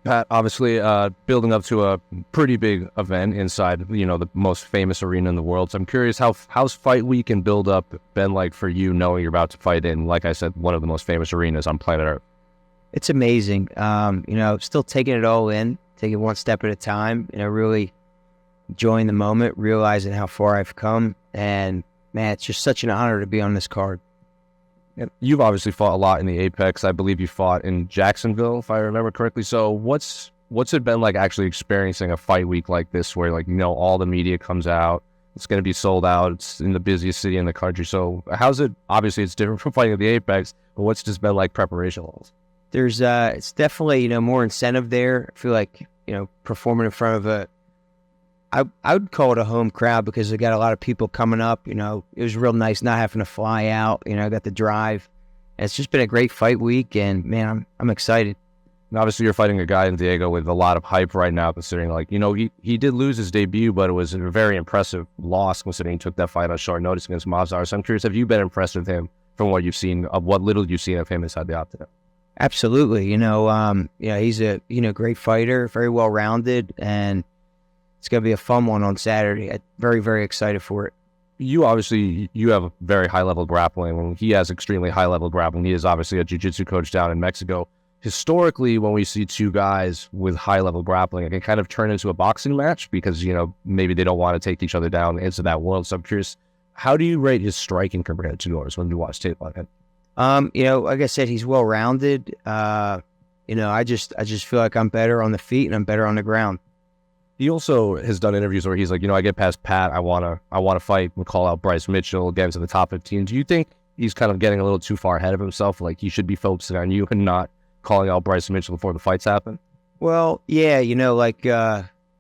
Pat, obviously, building up to a pretty big event inside, the most famous arena in the world. So I'm curious, how's fight week and build up been like for you, knowing you're about to fight in, like I said, one of the most famous arenas on planet Earth? It's amazing. Still taking it all in, taking one step at a time, really enjoying the moment, realizing how far I've come. And man, it's just such an honor to be on this card. And you've obviously fought a lot in the Apex. I believe you fought in Jacksonville, if I remember correctly. So what's it been like actually experiencing a fight week like this, where all the media comes out, it's going to be sold out, it's in the busiest city in the country. So how's it? Obviously, it's different from fighting at the Apex, but what's just been like preparation levels? There's it's definitely more incentive there. I feel like performing in front of I would call it a home crowd, because they got a lot of people coming up. It was real nice not having to fly out. Got the drive. And it's just been a great fight week, and man, I'm excited. And obviously, you're fighting a guy in Diego with a lot of hype right now, considering he did lose his debut, but it was a very impressive loss considering he took that fight on short notice against Mavzar. So I'm curious, have you been impressed with him from what you've seen, of what little you've seen of him inside the octagon? Absolutely. He's a great fighter, very well rounded, and it's going to be a fun one on Saturday. I'm very, very excited for it. You have very high-level grappling, and he has extremely high-level grappling. He is obviously a jiu-jitsu coach down in Mexico. Historically, when we see two guys with high-level grappling, it can kind of turn into a boxing match because, maybe they don't want to take each other down into that world. So I'm curious, how do you rate his striking compared to yours when you watch tape on him? Like I said, he's well-rounded. I just feel like I'm better on the feet and I'm better on the ground. He also has done interviews where he's like, I get past Pat, I wanna fight and call out Bryce Mitchell, get into the top 15. Do you think he's kind of getting a little too far ahead of himself? Like he should be focusing on you and not calling out Bryce Mitchell before the fights happen? Well, yeah,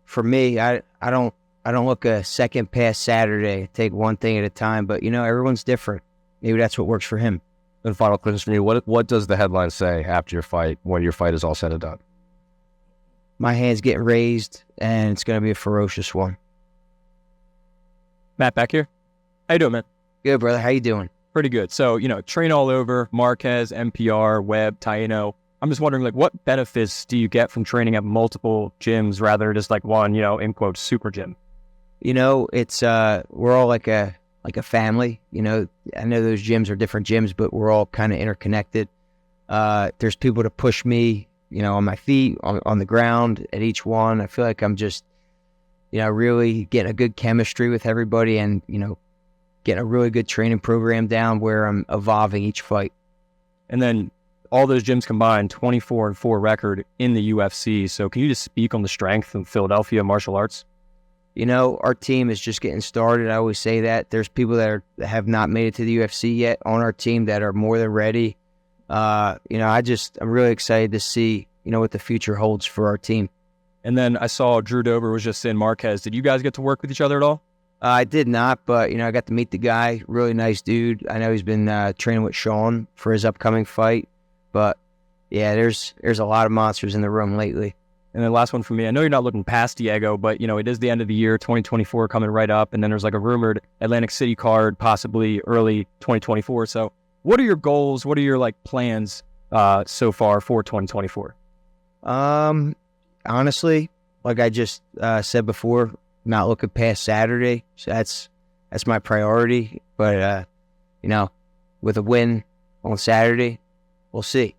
for me, I don't look a second past Saturday. Take one thing at a time. But everyone's different. Maybe that's what works for him. And final question for you: what does the headline say after your fight when your fight is all said and done? My hand's getting raised, and it's going to be a ferocious one. Matt back here. How you doing, man? Good, brother. How you doing? Pretty good. So, train all over, Marquez, NPR, Webb, Taino. I'm just wondering, what benefits do you get from training at multiple gyms rather than just one, in quotes, super gym? It's, we're all like a family. I know those gyms are different gyms, but we're all kind of interconnected. There's people to push me, on my feet, on the ground at each one. I feel like I'm just, really getting a good chemistry with everybody and, getting a really good training program down where I'm evolving each fight. And then all those gyms combined, 24-4 record in the UFC. So can you just speak on the strength of Philadelphia martial arts? Our team is just getting started. I always say that. There's people that have not made it to the UFC yet on our team that are more than ready. I'm really excited to see, what the future holds for our team. And then I saw Drew Dober was just in Marquez. Did you guys get to work with each other at all? I did not, but, I got to meet the guy. Really nice dude. I know he's been training with Sean for his upcoming fight. But, yeah, there's a lot of monsters in the room lately. And then last one for me. I know you're not looking past Diego, but, it is the end of the year, 2024 coming right up. And then there's a rumored Atlantic City card, possibly early 2024. So what are your goals? What are your plans so far for 2024? Honestly, like I just said before, not looking past Saturday. So that's my priority. But, with a win on Saturday, we'll see.